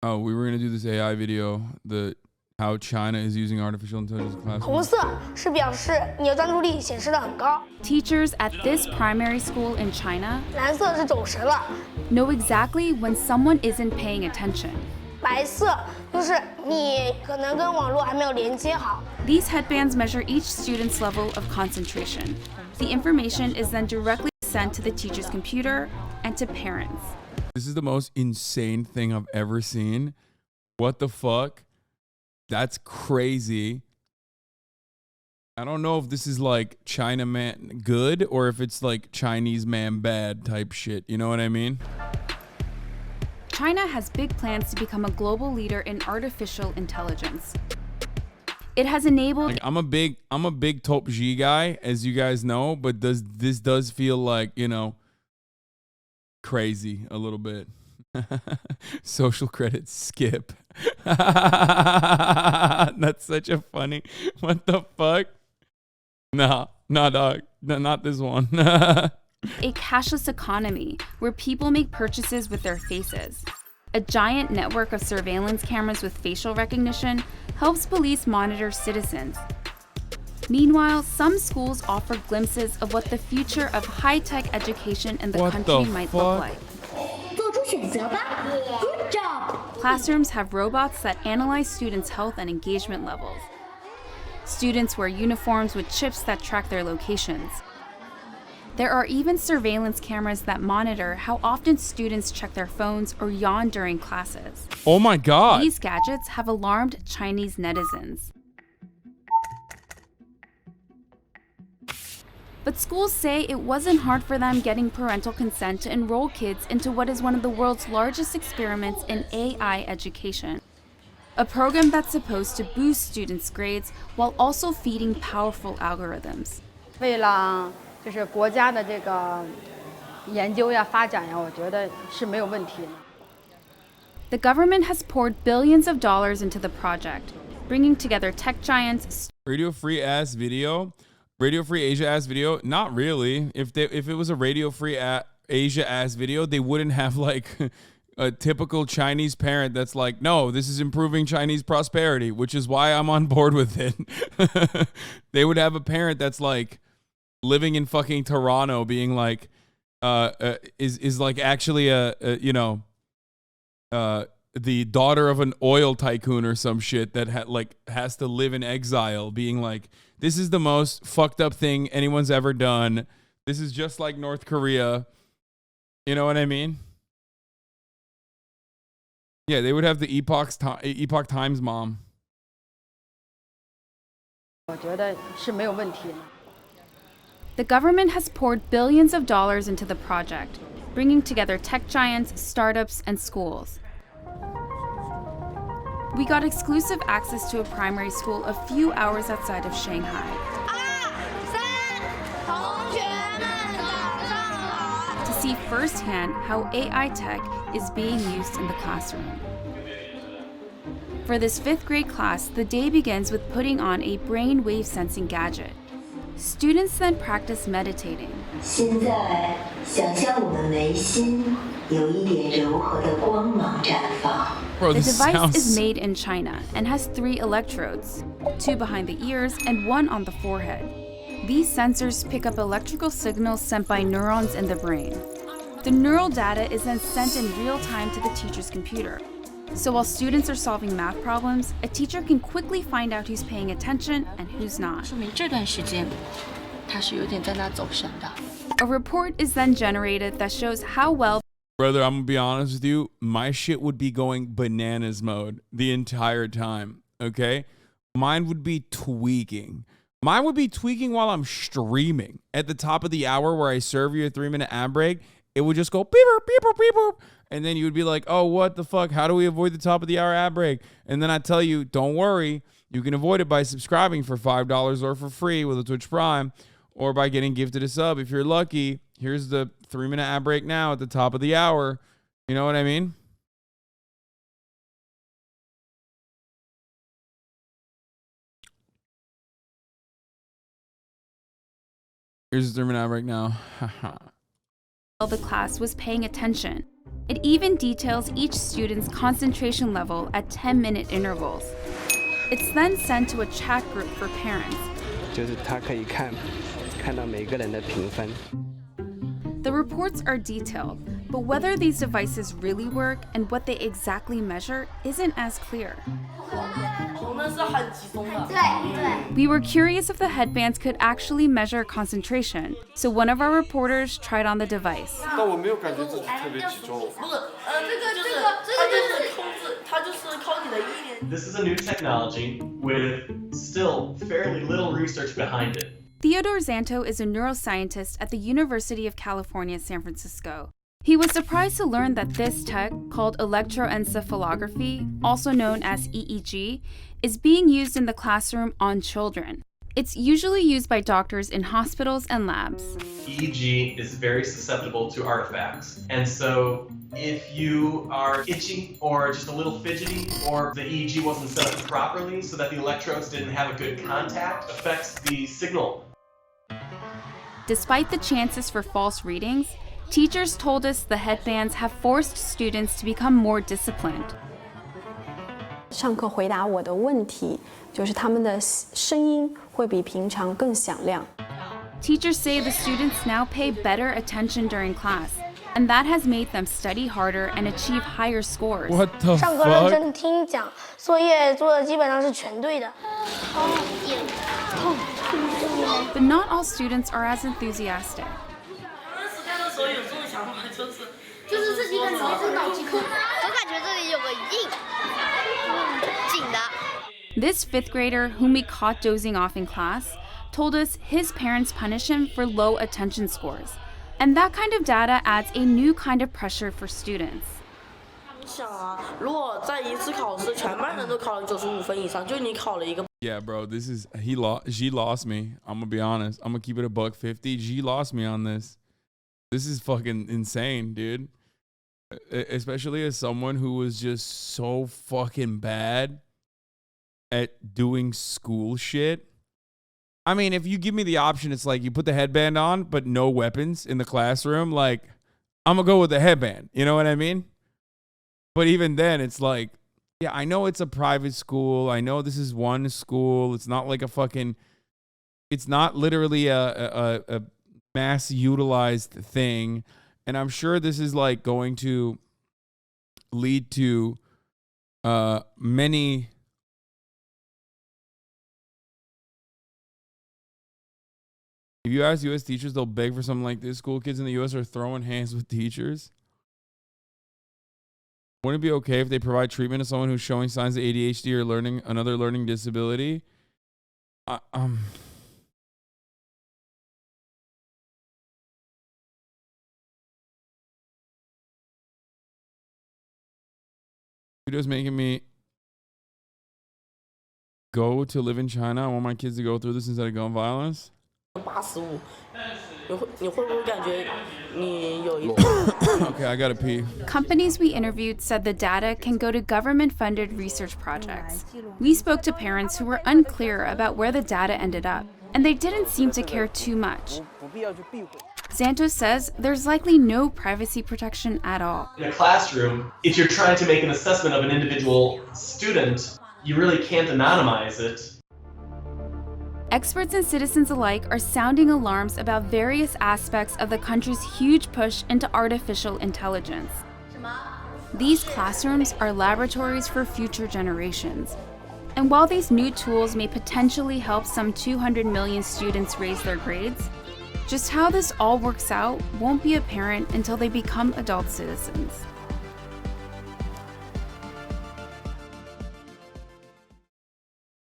Oh, we were gonna do this AI video, how China is using artificial intelligence in classrooms. 红色是表示你的专注力显示的很高， Teachers at this primary school in China 蓝色是走神了， know exactly when someone isn't paying attention. 白色就是你可能跟网络还没有连接好。 These headbands measure each student's level of concentration. The information is then directly sent to the teacher's computer and to parents. This is the most insane thing I've ever seen. What the fuck? That's crazy. I don't know if this is like China man good or if it's like Chinese man bad type shit. You know what I mean? China has big plans to become a global leader in artificial intelligence. It has enabled... Like, I'm a big Top G guy, as you guys know, but this does feel like, you know, crazy a little bit. Social credit skip. That's such a funny. What the fuck? No, dog. No, not this one. a cashless economy where people make purchases with their faces. A giant network of surveillance cameras with facial recognition helps police monitor citizens. Meanwhile, some schools offer glimpses of what the future of high-tech education in the country might look like. Good job. Classrooms have robots that analyze students' health and engagement levels. Students wear uniforms with chips that track their locations. There are even surveillance cameras that monitor how often students check their phones or yawn during classes. Oh my God. These gadgets have alarmed Chinese netizens. But schools say it wasn't hard for them getting parental consent to enroll kids into what is one of the world's largest experiments in AI education. A program that's supposed to boost students' grades while also feeding powerful algorithms. 为了就是国家的这个研究呀、发展呀，我觉得是没有问题的。 The government has poured billions of dollars into the project, bringing together tech giants. Radio Free Asia ass video? Not really. If it was a Radio Free Asia ass video, they wouldn't have like a typical Chinese parent that's like, no, this is improving Chinese prosperity, which is why I'm on board with it. They would have a parent that's like living in fucking Toronto being like, is like actually the daughter of an oil tycoon or some shit that has to live in exile, being like, this is the most fucked up thing anyone's ever done. This is just like North Korea. You know what I mean? Yeah, they would have the Epoch Times mom. 我觉得是没有问题的。 The government has poured billions of dollars into the project, bringing together tech giants, startups, and schools. We got exclusive access to a primary school a few hours outside of Shanghai. 同学们早上好。 To see firsthand how AI tech is being used in the classroom. For this 5th grade class, the day begins with putting on a brainwave sensing gadget. Students then practice meditating. 现在想象我们眉心有一点柔和的光芒绽放。 Bro, The this device sounds... is made in China and has 3 electrodes, 2 behind the ears and 1 on the forehead. These sensors pick up electrical signals sent by neurons in the brain. The neural data is then sent in real time to the teacher's computer. So while students are solving math problems, a teacher can quickly find out who's paying attention and who's not. 说明这段时间他是有点在那走神的。 A report is then generated that shows how well Brother, I'm gonna be honest with you. My shit would be going bananas mode the entire time. Okay? Mine would be tweaking. Mine would be tweaking while I'm streaming. At the top of the hour where I serve you a 3-minute ad break, it would just go beep beep beep beep beep. And then you would be like, oh, what the fuck? How do we avoid the top of the hour ad break? And then I tell you, don't worry. You can avoid it by subscribing for $5 or for free with a Twitch Prime, or by getting gifted a sub if you're lucky. Here's the 3-minute ad break now at the top of the hour. You know what I mean? Here's the 3-minute ad break now. the class was paying attention. It even details each student's concentration level at 10-minute intervals. It's then sent to a chat group for parents. 就是他可以看到每个人的评分。 The reports are detailed, but whether these devices really work and what they exactly measure isn't as clear. We were curious if the headbands could actually measure concentration, so one of our reporters tried on the device. This is a new technology with still fairly little research behind it. Theodore Zanto is a neuroscientist at the University of California, San Francisco. He was surprised to learn that this tech, called electroencephalography, also known as EEG, is being used in the classroom on children. It's usually used by doctors in hospitals and labs. EEG is very susceptible to artifacts. And so if you are itchy or just a little fidgety, or the EEG wasn't set up properly so that the electrodes didn't have a good contact, affects the signal. Despite the chances for false readings, teachers told us the headbands have forced students to become more disciplined. 上课回答我的问题，就是他们的声音会比平常更响亮。 Teachers say the students now pay better attention during class, and that has made them study harder and achieve higher scores. What the 上课认 fuck? 真听讲，作业做的基本上是全对的。 But not all students are as enthusiastic. 就是自己感觉是脑筋，我感觉这里有个印，紧的。 This fifth grader, whom we caught dozing off in class, told us his parents punish him for low attention scores. And that kind of data adds a new kind of pressure for students. 想啊，如果在一次考试全班人都考了95分以上，就你考了一个。 Yeah, bro, this is G lost me. I'm gonna be honest. I'm gonna keep it $1.50. G lost me on this. This is fucking insane, dude. Especially as someone who was just so fucking bad at doing school shit. I mean, if you give me the option, it's like you put the headband on, but no weapons in the classroom. Like, I'm gonna go with the headband. You know what I mean? But even then, it's like, yeah, I know it's a private school. I know this is one school. It's not like a fucking, it's not literally a mass utilized thing. And I'm sure this is like going to lead to many if you ask U.S. teachers, they'll beg for something like this. School kids in the U.S. are throwing hands with teachers. Wouldn't it be okay if they provide treatment to someone who's showing signs of ADHD or another learning disability? Videos making me go to live in China. I want my kids to go through this instead of gun violence. 85，你会不会感觉你有一？ Okay, I gotta pee. Companies we interviewed said the data can go to government-funded research projects. We spoke to parents who were unclear about where the data ended up, and they didn't seem to care too much. Zanto says there's likely no privacy protection at all. In a classroom, if you're trying to make an assessment of an individual student, you really can't anonymize it. Experts and citizens alike are sounding alarms about various aspects of the country's huge push into artificial intelligence. These classrooms are laboratories for future generations. And while these new tools may potentially help some 200 million students raise their grades, just how this all works out won't be apparent until they become adult citizens.